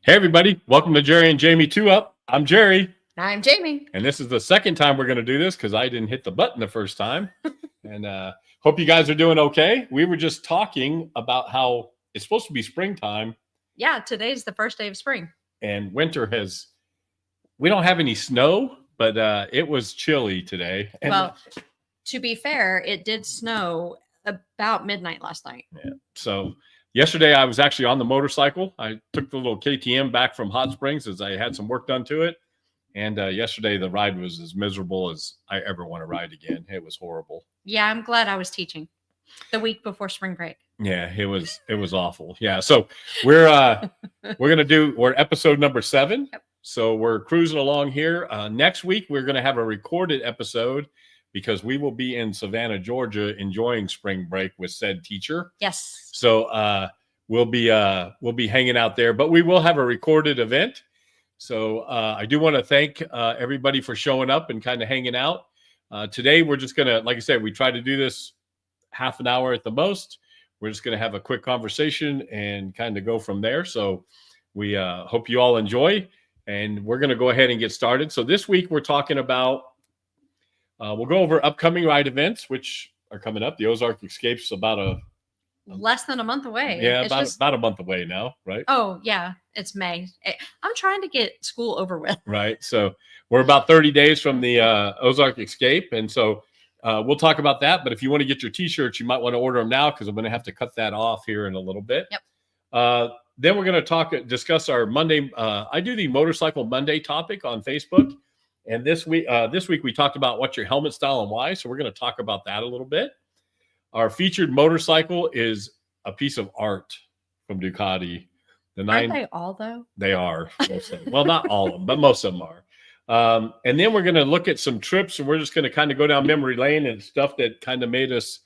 Hey, everybody. Welcome to Jerry and Jamie 2 Up. I'm Jerry. I'm Jamie. And this is the second time we're going to do this because I didn't hit the button the first time. And hope you guys are doing okay. We were just talking about how it's supposed to be springtime. Yeah, today's the first day of spring. And winter we don't have any snow, but it was chilly today. And, well, to be fair, it did snow about midnight last night. Yeah. So yesterday I was actually on the motorcycle. I took the little KTM back from Hot Springs as I had some work done to it. And yesterday the ride was as miserable as I ever want to ride again. It was horrible. Yeah, I'm glad I was teaching the week before spring break. Yeah, it was awful. Yeah. So we're episode number 7. Yep. So we're cruising along here. Next week we're going to have a recorded episode because we will be in Savannah, Georgia, enjoying spring break with said teacher. Yes. So we'll be hanging out there, but we will have a recorded event. So I do want to thank everybody for showing up and kind of hanging out. Today we're just gonna, like I said, we try to do this half an hour at the most. We're just gonna have a quick conversation and kind of go from there. So we hope you all enjoy, and we're gonna go ahead and get started. So this week we're talking about. We'll go over upcoming ride events, which are coming up. The Ozark Escape's about less than a month away. Yeah, about a month away now, right? Oh, yeah. It's May. I'm trying to get school over with. Right. So we're about 30 days from the Ozark Escape. And so we'll talk about that. But if you want to get your T-shirts, you might want to order them now because I'm going to have to cut that off here in a little bit. Yep. Then we're going to discuss our Monday. I do the Motorcycle Monday topic on Facebook. And this week we talked about what's your helmet style and why. So we're going to talk about that a little bit. Our featured motorcycle is a piece of art from Ducati. Aren't they all, though? They are. Well, not all of them, but most of them are. And then we're going to look at some trips, and we're just going to kind of go down memory lane and stuff that kind of made us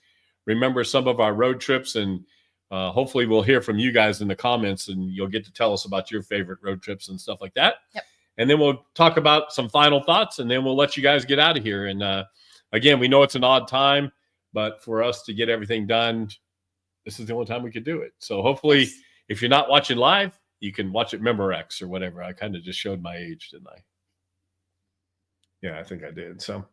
remember some of our road trips. And hopefully we'll hear from you guys in the comments, and you'll get to tell us about your favorite road trips and stuff like that. Yep. And then we'll talk about some final thoughts, and then we'll let you guys get out of here. And again, we know it's an odd time, but for us to get everything done, this is the only time we could do it. So hopefully, if you're not watching live, you can watch it Memorex or whatever. I kind of just showed my age, didn't I? Yeah, I think I did. So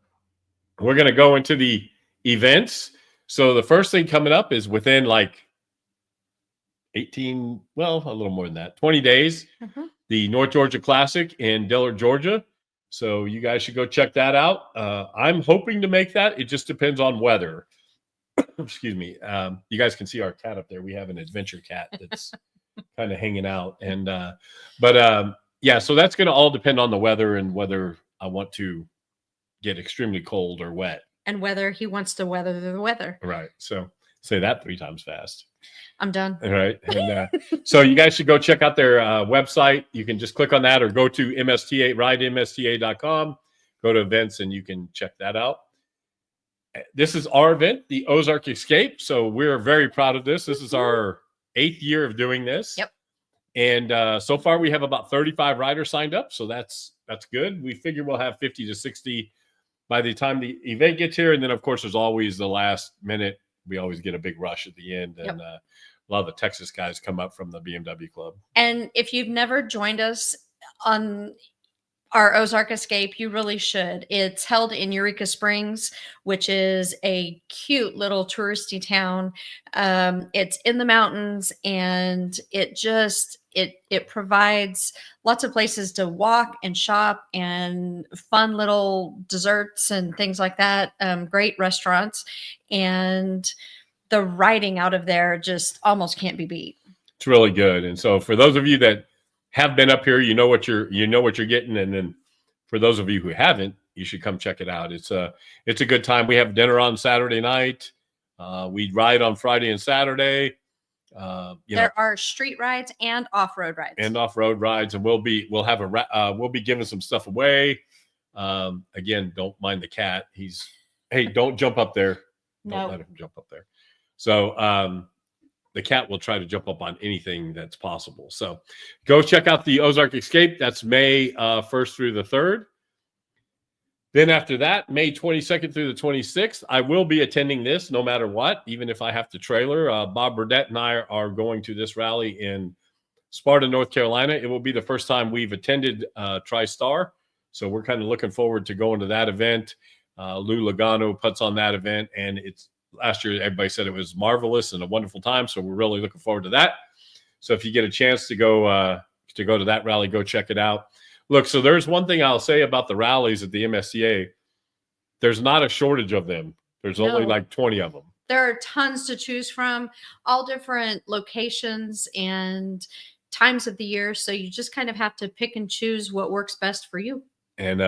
we're going to go into the events. So the first thing coming up is within like 18, well, a little more than that, 20 days, the North Georgia Classic in Dillard, Georgia. So you guys should go check that out. I'm hoping to make that. It just depends on weather. Excuse me. You guys can see our cat up there. We have an adventure cat that's kind of hanging out. And yeah, so that's going to all depend on the weather and whether I want to get extremely cold or wet. And whether he wants to weather the weather. Right. So say that 3 times fast. I'm done. All right. And so you guys should go check out their website. You can just click on that or go to ridemsta.com, go to events, and you can check that out. This is our event, the Ozark Escape. So we're very proud of this. This is our 8th year of doing this. Yep. And so far we have about 35 riders signed up. So that's good. We figure we'll have 50 to 60 by the time the event gets here. And then, of course, there's always the last minute. We always get a big rush at the end. And a lot of the Texas guys come up from the BMW club. And if you've never joined us on our Ozark Escape, you really should. It's held in Eureka Springs, which is a cute little touristy town. It's in the mountains, and it provides lots of places to walk and shop and fun little desserts and things like that. Great restaurants, and the riding out of there just almost can't be beat. It's really good. And so for those of you that have been up here, you know what you're getting. And then for those of you who haven't, you should come check it out. It's a good time. We have dinner on Saturday night. We ride on Friday and Saturday. There are street rides and off-road rides. And we'll be giving some stuff away. Again, don't mind the cat. Hey, don't jump up there. Don't let him jump up there. So the cat will try to jump up on anything that's possible. So go check out the Ozark Escape. That's May 1st through the 3rd. Then after that, May 22nd through the 26th, I will be attending this no matter what, even if I have to trailer. Bob Burdett and I are going to this rally in Sparta, North Carolina. It will be the first time we've attended TriStar. So we're kind of looking forward to going to that event. Lou Logano puts on that event, and it's last year, everybody said it was marvelous and a wonderful time. So we're really looking forward to that. So if you get a chance to go to that rally, go check it out. Look, so there's one thing I'll say about the rallies at the MSCA. There's not a shortage of them. There's only like 20 of them. There are tons to choose from, all different locations and times of the year. So you just kind of have to pick and choose what works best for you. And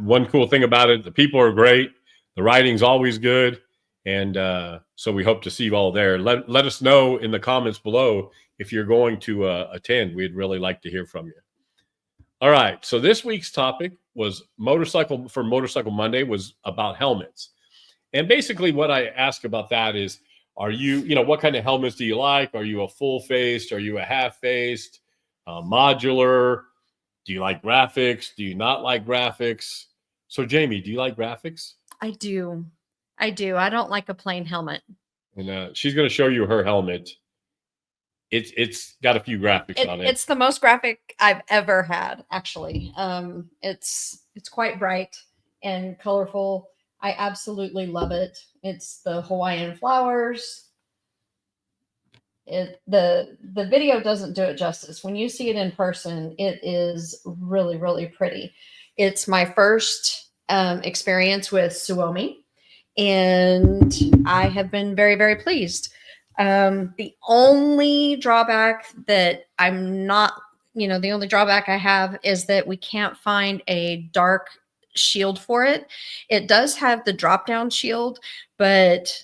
one cool thing about it, the people are great. The riding's always good. And so we hope to see you all there. Let us know in the comments below if you're going to attend. We'd really like to hear from you. All right. So this week's topic was Motorcycle Monday was about helmets. And basically what I ask about that is, are you, what kind of helmets do you like? Are you a full-faced? Are you a half-faced? Modular? Do you like graphics? Do you not like graphics? So Jamie, do you like graphics? I do. I don't like a plain helmet. And she's going to show you her helmet. It's got a few graphics on it. It's the most graphic I've ever had, actually. It's quite bright and colorful. I absolutely love it. It's the Hawaiian flowers. The video doesn't do it justice. When you see it in person, it is really, really pretty. It's my first experience with Suomi, and I have been very, very pleased. The only drawback that the only drawback I have is that we can't find a dark shield for it. It does have the drop down shield, but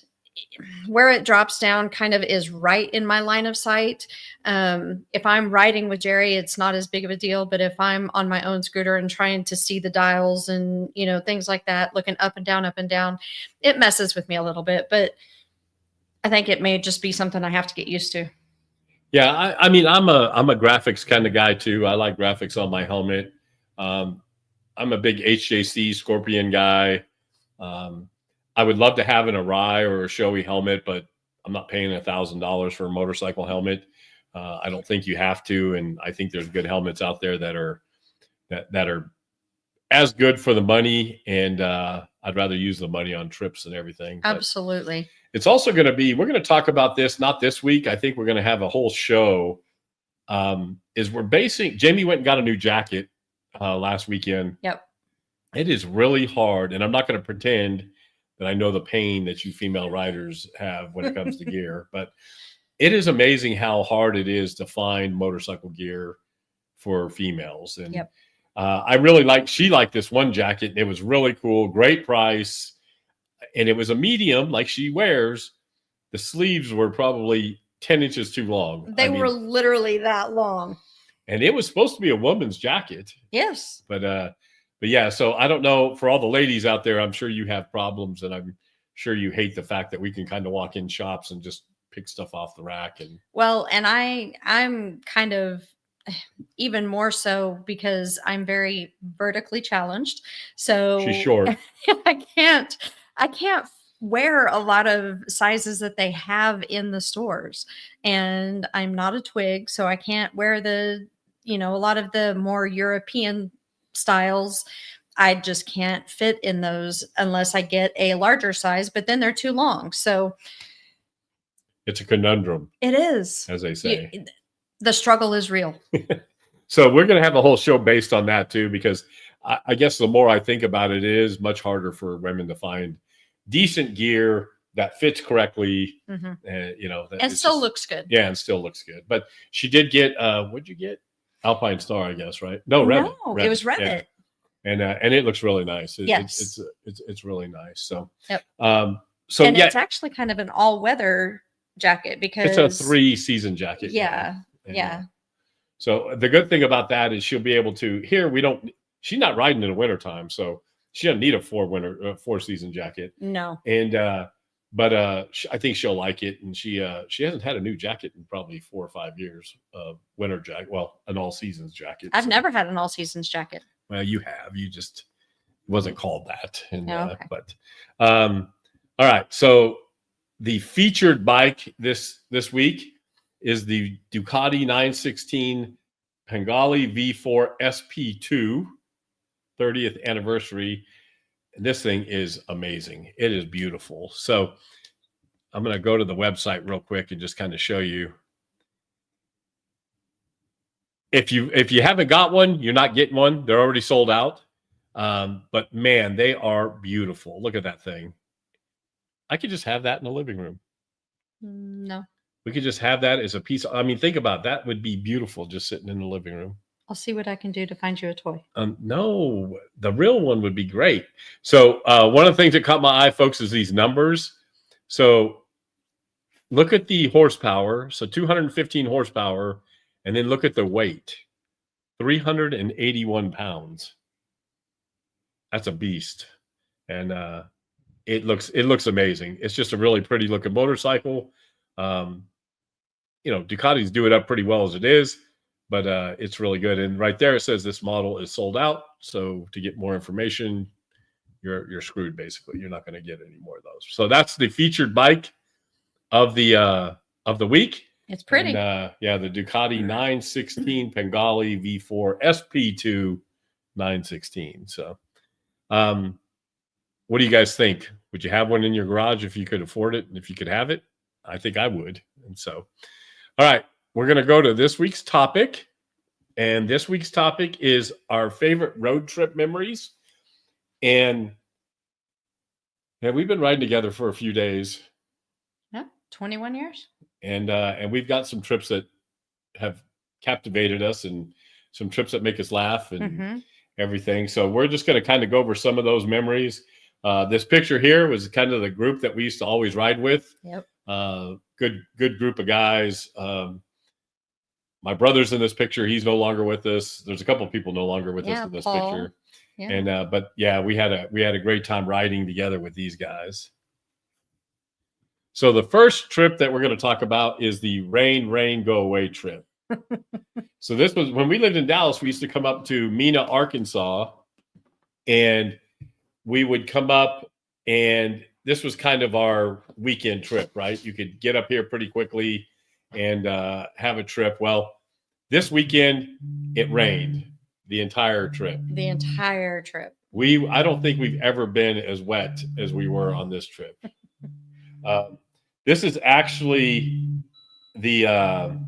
where it drops down kind of is right in my line of sight. If I'm riding with Jerry, it's not as big of a deal, but if I'm on my own scooter and trying to see the dials and, things like that, looking up and down, it messes with me a little bit, but I think it may just be something I have to get used to. Yeah. I mean, I'm a graphics kind of guy too. I like graphics on my helmet. I'm a big HJC Scorpion guy. I would love to have an Arai or a Shoei helmet, but I'm not paying $1,000 for a motorcycle helmet. I don't think you have to, and I think there's good helmets out there that are as good for the money. And I'd rather use the money on trips and everything. Absolutely. But it's also going to be. We're going to talk about this not this week. I think we're going to have a whole show. Jamie went and got a new jacket last weekend. Yep. It is really hard, and I'm not going to pretend that I know the pain that you female riders have when it comes to gear, but it is amazing how hard it is to find motorcycle gear for females. And yep. She liked this one jacket. It was really cool, great price, and it was a medium like she wears. The sleeves were probably 10 inches too long. They were literally that long. And it was supposed to be a woman's jacket. Yes. But yeah, so I don't know, for all the ladies out there, I'm sure you have problems, and I'm sure you hate the fact that we can kind of walk in shops and just pick stuff off the rack. And I'm kind of even more so because I'm very vertically challenged. So she's short. I can't wear a lot of sizes that they have in the stores, and I'm not a twig, so I can't wear a lot of the more European styles. I just can't fit in those unless I get a larger size, but then they're too long. So it's a conundrum. It is, as they say. The struggle is real. So we're going to have a whole show based on that too, because I guess the more I think about it, it is much harder for women to find decent gear that fits correctly. Mm-hmm. And still looks good. Yeah, and still looks good. But she did get what'd you get? Alpine Star, I guess, right? No, Revit. No, it was Revit. Yeah. And it looks really nice. Yes. It's really nice. So yep. It's actually kind of an all-weather jacket because it's a 3-season jacket. Yeah. Yeah. So the good thing about that is she'll be able to she's not riding in the wintertime, so she doesn't need a 4-season jacket. No. And but I think she'll like it, and she hasn't had a new jacket in probably 4 or 5 years. Winter jacket, well, an all seasons jacket. I've never had an all seasons jacket. Well, you have. You just wasn't called that. And okay. But all right. So the featured bike this week is the Ducati 916 Pangali V4 SP2 30th anniversary. And this thing is amazing. It is beautiful. So I'm going to go to the website real quick and just kind of show you. If you haven't got one, you're not getting one. They're already sold out. But man, they are beautiful. Look at that thing. I could just have that in the living room. No. We could just have that as a piece. I mean, think about it. That would be beautiful just sitting in the living room. I'll see what I can do to find you a toy. No, the real one would be great. So one of the things that caught my eye, folks, is these numbers. So look at the horsepower. So 215 horsepower. And then look at the weight. 381 pounds. That's a beast. And it looks amazing. It's just a really pretty looking motorcycle. Ducatis do it up pretty well as it is, but it's really good. And right there it says this model is sold out. So to get more information, you're screwed basically. You're not going to get any more of those. So that's the featured bike of the week. It's pretty. And, the Ducati 916 Pangali V4 SP2 916. So what do you guys think? Would you have one in your garage if you could afford it and if you could have it? I think I would. And so, all right, we're going to go to this week's topic. And this week's topic is our favorite road trip memories. And we've been riding together for a few days. Yeah, 21 years. And we've got some trips that have captivated us and some trips that make us laugh and everything. So we're just going to kind of go over some of those memories. This picture here was kind of the group that we used to always ride with. Yep. Good group of guys. My brother's in this picture. He's no longer with us. There's a couple of people no longer with us in this Paul. picture. Yeah. And but yeah, we had a great time riding together with these guys. So the first trip that we're going to talk about is the rain, go away trip. So this was when we lived in Dallas. We used to come up to Mena, Arkansas, and we would come up, and this was kind of our weekend trip, right? You could get up here pretty quickly and have a trip. Well, this weekend it rained the entire trip. The entire trip. I don't think we've ever been as wet as we were on this trip. This is actually the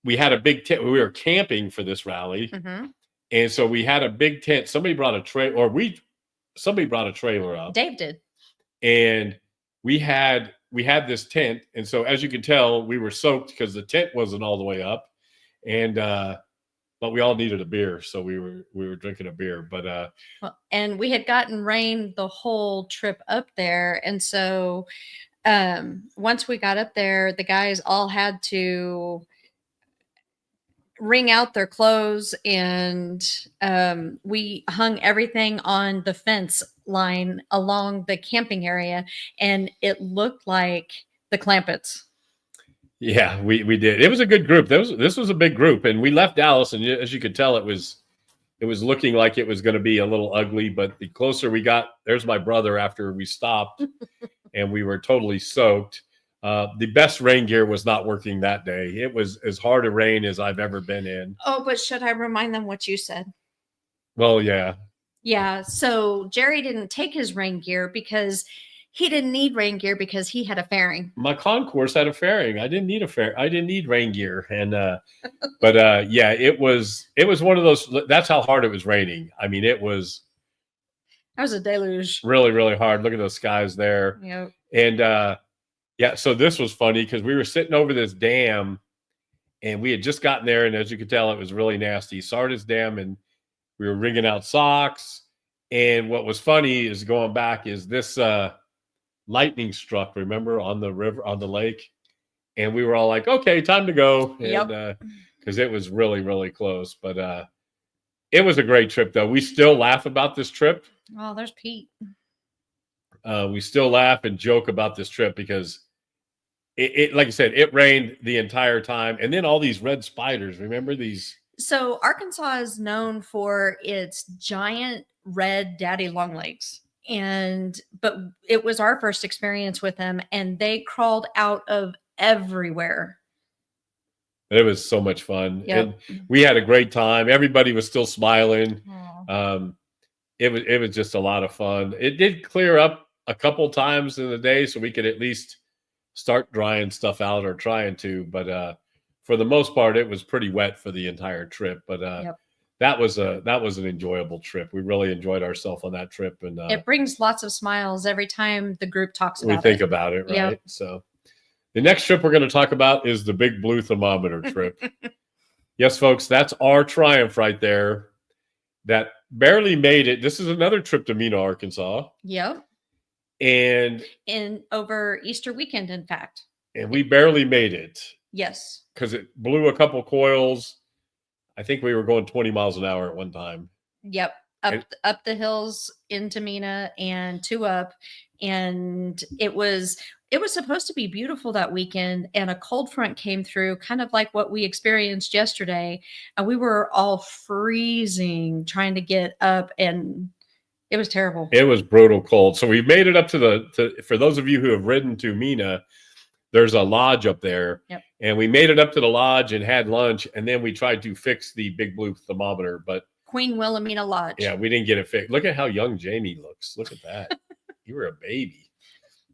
we had a big tent. We were camping for this rally, and so we had a big tent. Somebody brought a trailer up. Dave did, and we had this tent, and so as you can tell, we were soaked because the tent wasn't all the way up, and but we all needed a beer, so we were drinking a beer. But and we had gotten rain the whole trip up there, and so once we got up there, the guys all had to wring out their clothes, and we hung everything on the fence line along the camping area, and it looked like the Clampetts. Yeah, we did. It was a good group. This was a big group, and we left Dallas, and as you could tell, it was looking like it was going to be a little ugly. But the closer we got, there's my brother after we stopped, and we were totally soaked. The best rain gear was not working that day. It was as hard a rain as I've ever been in. Oh, but should I remind them what you said? Well, yeah. Yeah. So Jerry didn't take his rain gear because he didn't need rain gear because he had a fairing. My concourse had a fairing. I didn't need rain gear. And but yeah, it was one of those. That's how hard it was raining. I mean, that was a deluge. Really, really hard. Look at those skies there. Yep. And yeah, so this was funny because we were sitting over this dam, and we had just gotten there, and as you could tell, it was really nasty. Sardis Dam, and we were wringing out socks. And what was funny is going back is this lightning struck, remember, on the river, on the lake, and we were all like, okay, time to go. And because it was really, really close. But it was a great trip, though. We still laugh about this trip. Oh, there's Pete. We still laugh and joke about this trip because it like I said, it rained the entire time, and then all these red spiders, remember these? So Arkansas is known for its giant red daddy long legs. But it was our first experience with them, and they crawled out of everywhere. It was so much fun. Yep. And we had a great time. Everybody was still smiling. Aw. It was just a lot of fun. It did clear up a couple times in the day, so we could at least start drying stuff out or trying to. But for the most part, it was pretty wet for the entire trip. But Yep. that was an enjoyable trip. We really enjoyed ourselves on that trip, and It brings lots of smiles every time the group talks we about think it. about it, right? Yep. So the next trip we're going to talk about is the Big Blue Thermometer trip. Yes, folks, that's our Triumph right there. That barely made it. This is another trip to Mena, Arkansas. Yep. And over Easter weekend, in fact. And we barely made it. Yes. Because it blew a couple coils. I think we were going 20 miles an hour at one time. Yep. Up the hills into Mena and two up. And it was supposed to be beautiful that weekend, and a cold front came through, kind of like what we experienced yesterday, and we were all freezing trying to get up, and it was terrible. It was brutal cold. So we made it up to for those of you who have ridden to Mena, there's a lodge up there. Yep. And we made it up to the lodge and had lunch, and then we tried to fix the Big Blue Thermometer, but Queen Wilhelmina Lodge. Yeah, we didn't get it fixed. Look at how young Jamie looks. Look at that. You were a baby.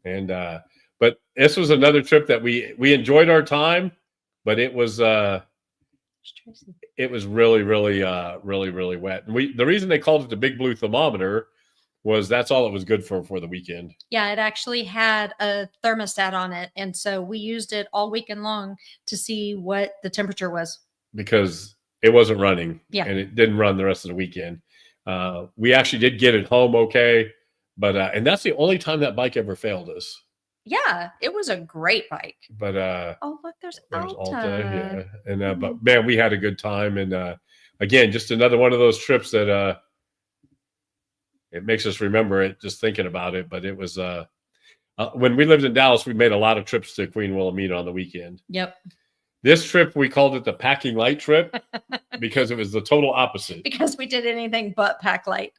And but this was another trip that we enjoyed our time, but it was really really wet. And the reason they called it the Big Blue Thermometer was that's all it was good for the weekend. Yeah, it actually had a thermostat on it, and so we used it all weekend long to see what the temperature was. Because it wasn't running. Yeah. And it didn't run the rest of the weekend. We actually did get it home okay, but and that's the only time that bike ever failed us. Yeah, it was a great bike. But oh, look, there's Alta. Yeah. And but man, we had a good time. And again, just another one of those trips that it makes us remember it just thinking about it. But it was when we lived in Dallas, we made a lot of trips to Queen Wilhelmina on the weekend. Yep. This trip, we called it the packing light trip because it was the total opposite. Because we did anything but pack light.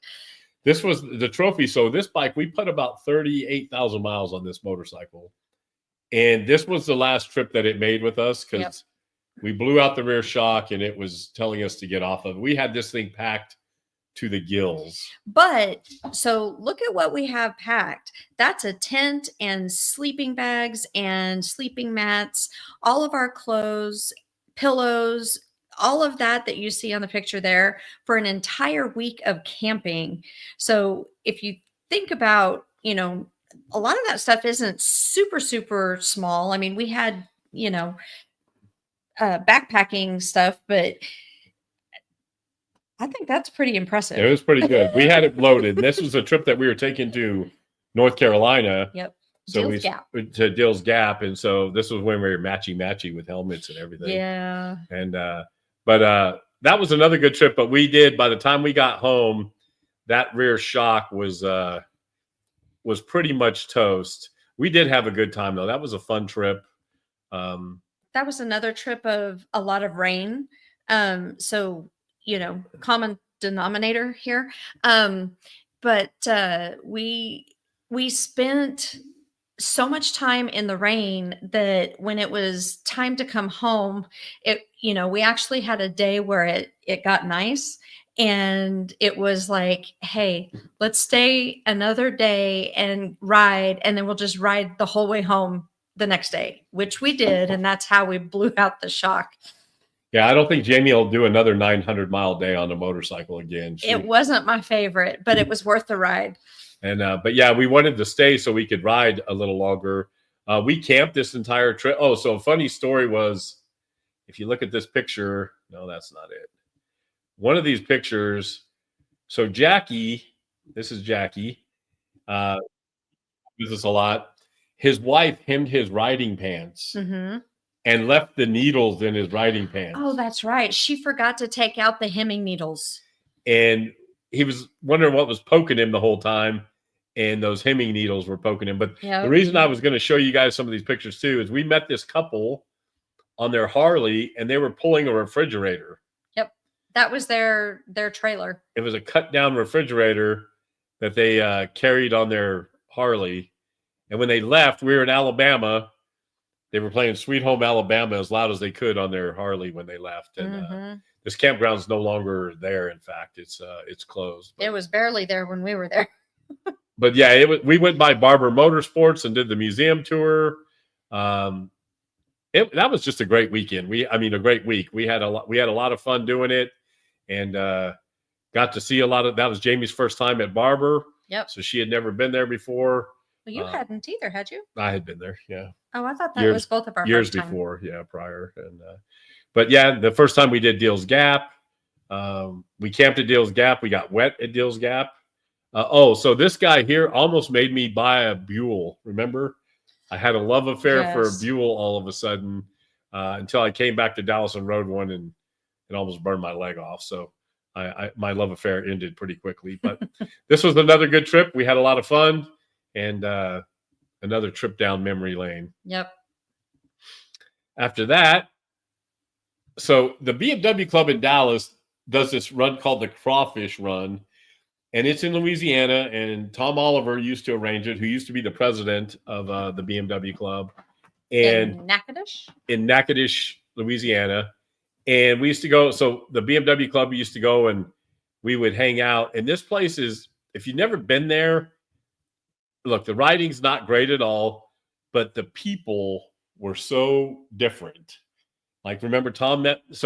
This was the trophy. So this bike, we put about 38,000 miles on this motorcycle. And this was the last trip that it made with us because we blew out the rear shock and it was telling us to get off of it. We had this thing packed to the gills. But so look at what we have packed. That's a tent and sleeping bags and sleeping mats, all of our clothes, pillows, all of that you see on the picture there for an entire week of camping. So if you think about, a lot of that stuff isn't super, super small. I mean, we had, backpacking stuff, but I think that's pretty impressive. It was pretty good. We had it loaded. This was a trip that we were taking to North Carolina. Yep. So to Dill's Gap. And so this was when we were matchy with helmets and everything. Yeah. And but that was another good trip. But by the time we got home, that rear shock was pretty much toast. We did have a good time though. That was a fun trip. That was another trip of a lot of rain. So common denominator here. But we spent so much time in the rain that when it was time to come home, we actually had a day where it got nice, and it was like, hey, let's stay another day and ride, and then we'll just ride the whole way home the next day, which we did. And that's how we blew out the shock. Yeah, I don't think Jamie will do another 900-mile day on a motorcycle again. It wasn't my favorite, but it was worth the ride. And but yeah, we wanted to stay so we could ride a little longer. We camped this entire trip. Oh, so a funny story was, if you look at this picture, no, that's not it. One of these pictures. So Jackie, this is Jackie. Does this a lot. His wife hemmed his riding pants. Mm-hmm. And left the needles in his riding pants. Oh, that's right. She forgot to take out the hemming needles. And he was wondering what was poking him the whole time. And those hemming needles were poking him. But the reason I was going to show you guys some of these pictures too is we met this couple on their Harley and they were pulling a refrigerator. Yep. That was their trailer. It was a cut down refrigerator that they carried on their Harley. And when they left, we were in Alabama. they were playing Sweet Home Alabama as loud as they could on their Harley when they left. And this campground's no longer there. In fact, it's closed. It was barely there when we were there. But yeah, we went by Barber Motorsports and did the museum tour. That was just a great weekend. A great week. We had a lot of fun doing it, and got to see a lot of. That was Jamie's first time at Barber. Yep. So she had never been there before. Well, you hadn't either, had you? I had been there. Yeah. Oh, I thought that was both of our years first time. before. Yeah, prior. And but yeah, the first time we did Deals Gap, we camped at Deals Gap. We got wet at Deals Gap. So this guy here almost made me buy a Buell. Remember? I had a love affair for a Buell all of a sudden until I came back to Dallas and rode one, and it almost burned my leg off. So my love affair ended pretty quickly. But this was another good trip. We had a lot of fun, and another trip down memory lane. Yep. After that, so the BMW Club in Dallas does this run called the Crawfish Run. And it's in Louisiana, and Tom Oliver used to arrange it, who used to be the president of the BMW Club. And in Natchitoches, Louisiana. And we used to go, so the BMW Club used to go, and we would hang out. And this place is, if you've never been there, look, the riding's not great at all, but the people were so different. Like, remember,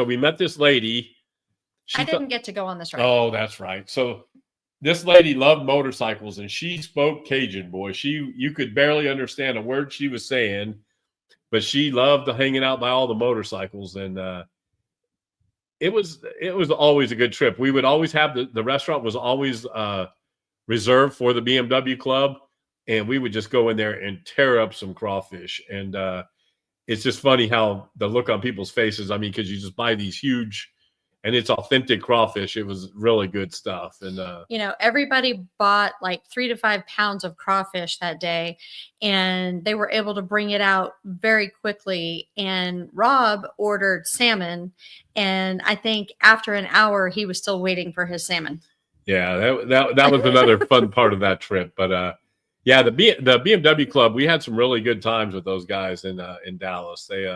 we met this lady. I didn't get to go on this ride. Oh, that's right. So this lady loved motorcycles, and she spoke Cajun, boy. You could barely understand a word she was saying, but she loved hanging out by all the motorcycles. And it was always a good trip. We would always have the restaurant was always reserved for the BMW Club, and we would just go in there and tear up some crawfish. And it's just funny how the look on people's faces. I mean, because you just buy these huge. And it's authentic crawfish. It was really good stuff. And everybody bought like 3 to 5 pounds of crawfish that day, and they were able to bring it out very quickly. And Rob ordered salmon, and I think after an hour he was still waiting for his salmon. Yeah, that was another fun part of that trip. But yeah, the BMW Club, we had some really good times with those guys in Dallas. They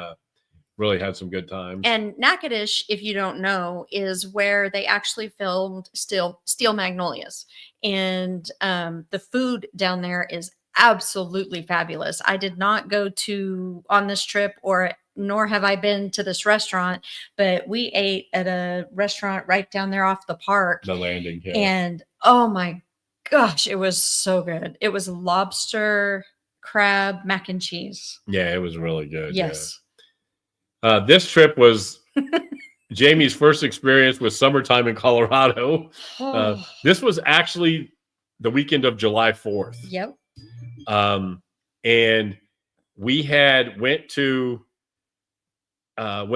really had some good times. And Natchitoches, if you don't know, is where they actually filmed Steel Magnolias. And the food down there is absolutely fabulous. I did not go on this trip, nor have I been to this restaurant, but we ate at a restaurant right down there off the park. The Landing, yeah. And oh my gosh, it was so good. It was lobster, crab, mac and cheese. Yeah, it was really good. Yes. Yeah. This trip was Jamie's first experience with summertime in Colorado. This was actually the weekend of July 4th. Yep. And we went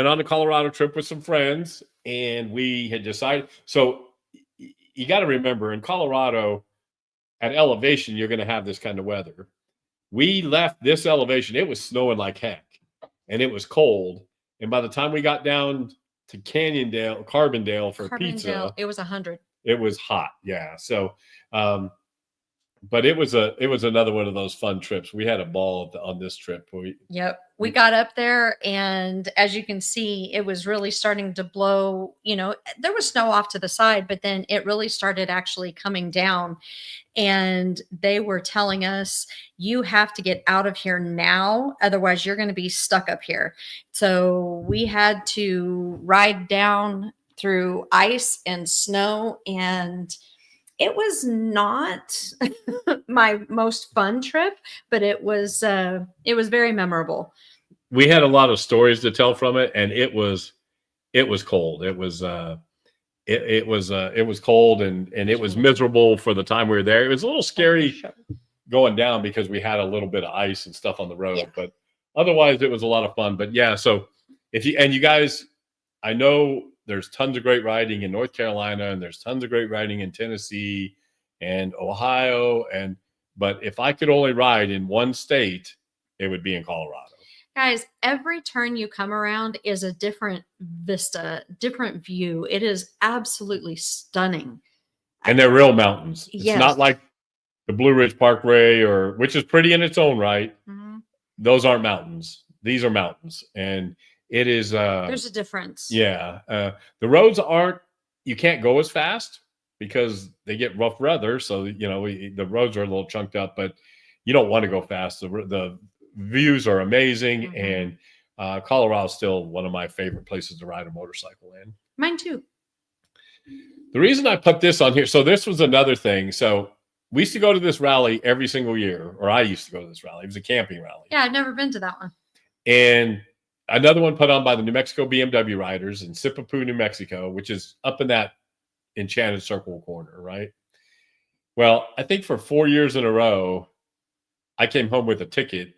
on a Colorado trip with some friends, and we had decided. So you got to remember, in Colorado, at elevation, you're going to have this kind of weather. We left this elevation. It was snowing like heck, and it was cold. And by the time we got down to Carbondale for pizza, it was 100. It was hot. Yeah. So, but it was another one of those fun trips. We had a ball on this trip. Yep. We got up there, and as you can see, it was really starting to blow. There was snow off to the side, but then it really started actually coming down. And they were telling us, you have to get out of here now, otherwise you're going to be stuck up here. So we had to ride down through ice and snow, and it was not my most fun trip, but it was very memorable. We had a lot of stories to tell from it, and it was cold. It was cold, and it was miserable for the time we were there. It was a little scary going down because we had a little bit of ice and stuff on the road, but otherwise it was a lot of fun. But yeah, so you guys, I know there's tons of great riding in North Carolina, and there's tons of great riding in Tennessee and Ohio. But if I could only ride in one state, it would be in Colorado. Guys, every turn you come around is a different vista, different view. It is absolutely stunning. And they're real mountains. It's Yes. not like the Blue Ridge Parkway, which is pretty in its own right. Mhm. Those aren't mountains. these are mountains, and it is There's a difference. yeah. The roads aren't, you can't go as fast because they get rough weather. So, the roads are a little chunked up, but you don't want to go fast. The views are amazing. And Colorado's still one of my favorite places to ride a motorcycle in. Mine too. The reason I put this on here, so this was another thing. So we used to go to this rally every single year, or I used to go to this rally. It was a camping rally. Yeah, I've never been to that one. And another one put on by the New Mexico BMW riders in Sipapu, New Mexico, which is up in that Enchanted Circle corner, right? Well, I think for 4 years in a row, I came home with a ticket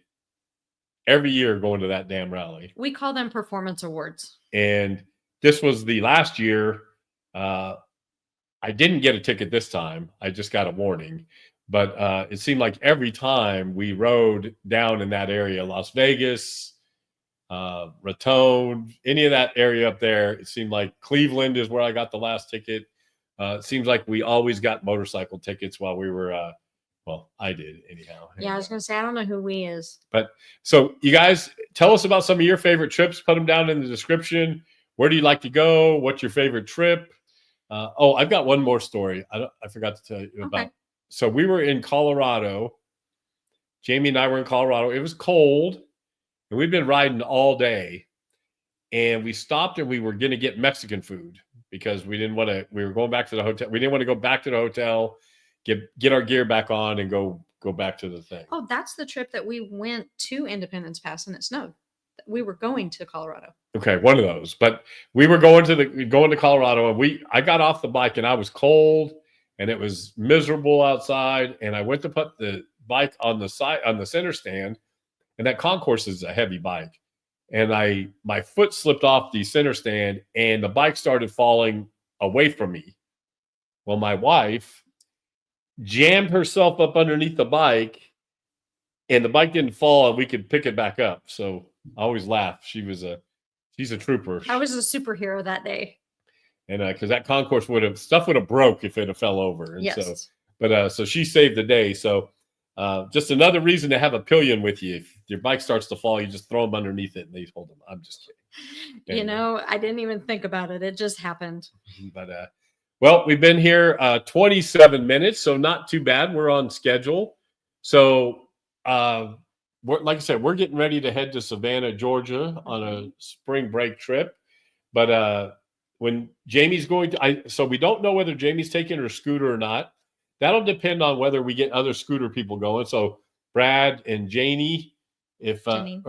every year going to that damn rally. We call them performance awards. And this was the last year. I didn't get a ticket this time. I just got a warning. But it seemed like every time we rode down in that area, Las Vegas, Raton, any of that area up there, it seemed like Cleveland is where I got the last ticket. It seems like we always got motorcycle tickets while we were, well, I did anyhow. Yeah, I was going to say, I don't know who we is. But so you guys tell us about some of your favorite trips. Put them down in the description. Where do you like to go? What's your favorite trip? I've got one more story. I forgot to tell you about. Okay. So we were in Colorado. Jamie and I were in Colorado. It was cold, and we've been riding all day. And we stopped, and we were going to get Mexican food because we didn't want to. We were going back to the hotel. We didn't want to go back to the hotel, get our gear back on, and go back to the thing. Oh, that's the trip that we went to Independence Pass and it snowed. We were going to Colorado. Okay, one of those. But we were going to Colorado, and I got off the bike, and I was cold, and it was miserable outside. And I went to put the bike on the center stand, and that concourse is a heavy bike. And my foot slipped off the center stand, and the bike started falling away from me. Well, my wife jammed herself up underneath the bike, and the bike didn't fall, and we could pick it back up. So I always laugh. She's a trooper. I was a superhero that day. And because that concourse would have broke if it had fell over. And yes. So she saved the day. So just another reason to have a pillion with you. If your bike starts to fall, you just throw them underneath it and they hold them. I'm just kidding. Anyway. I didn't even think about it. It just happened. But well, we've been here 27 minutes, so not too bad. We're on schedule. So like I said, we're getting ready to head to Savannah, Georgia on a spring break trip. But when Jamie's going to, so we don't know whether Jamie's taking her scooter or not. That'll depend on whether we get other scooter people going. So Brad and Janie, or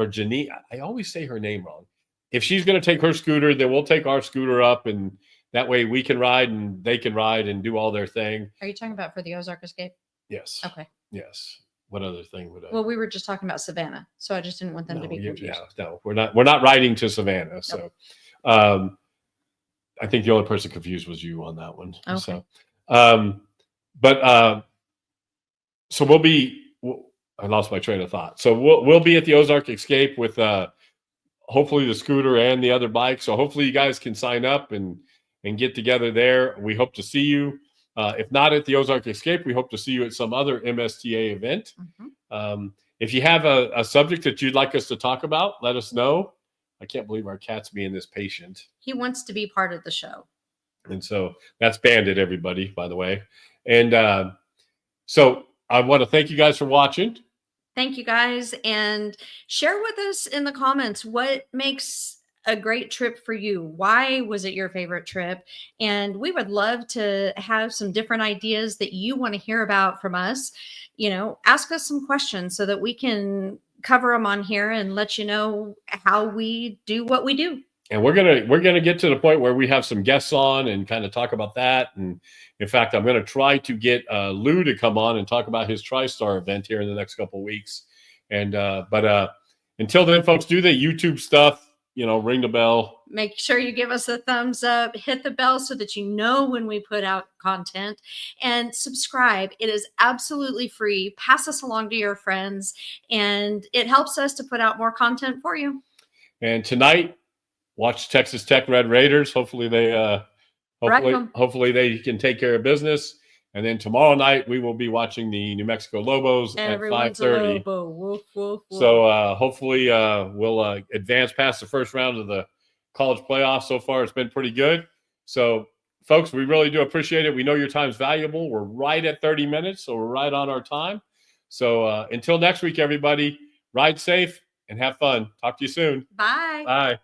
Janine, I always say her name wrong. If she's going to take her scooter, then we'll take our scooter up, and that way we can ride and they can ride and do all their thing. Are you talking about for the Ozark Escape? Yes. Okay. Yes. What other thing would I? Well, we were just talking about Savannah, so I just didn't want them to be confused. Yeah, no, we're not riding to Savannah. Nope. So, I think the only person confused was you on that one. Okay. So, so we'll be. I lost my train of thought. So we'll be at the Ozark Escape with hopefully the scooter and the other bike. So hopefully you guys can sign up and get together there. We hope to see you. If not at the Ozark Escape, we hope to see you at some other MSTA event. Mm-hmm. If you have a subject that you'd like us to talk about, let us know. I can't believe our cat's being this patient. He wants to be part of the show. And so that's Bandit, everybody, by the way. And so I want to thank you guys for watching. Thank you, guys. And share with us in the comments what makes a great trip for you. Why was it your favorite trip? And we would love to have some different ideas that you want to hear about from us. Ask us some questions so that we can cover them on here and let you know how we do what we do. And we're gonna get to the point where we have some guests on and kind of talk about that. And in fact, I'm gonna try to get Lou to come on and talk about his TriStar event here in the next couple of weeks. And but until then, folks, do the YouTube stuff. Ring the bell. Make sure you give us a thumbs up, hit the bell so that you know when we put out content, and subscribe. It is absolutely free. Pass us along to your friends, and it helps us to put out more content for you. And tonight, watch Texas Tech Red Raiders. Hopefully they can take care of business. And then tomorrow night we will be watching the New Mexico Lobos at Everyone's a 5:30. Lobo. Woof, woof, woof. So hopefully we'll advance past the first round of the college playoffs. So far, it's been pretty good. So, folks, we really do appreciate it. We know your time's valuable. We're right at 30 minutes, so we're right on our time. So until next week, everybody, ride safe and have fun. Talk to you soon. Bye. Bye.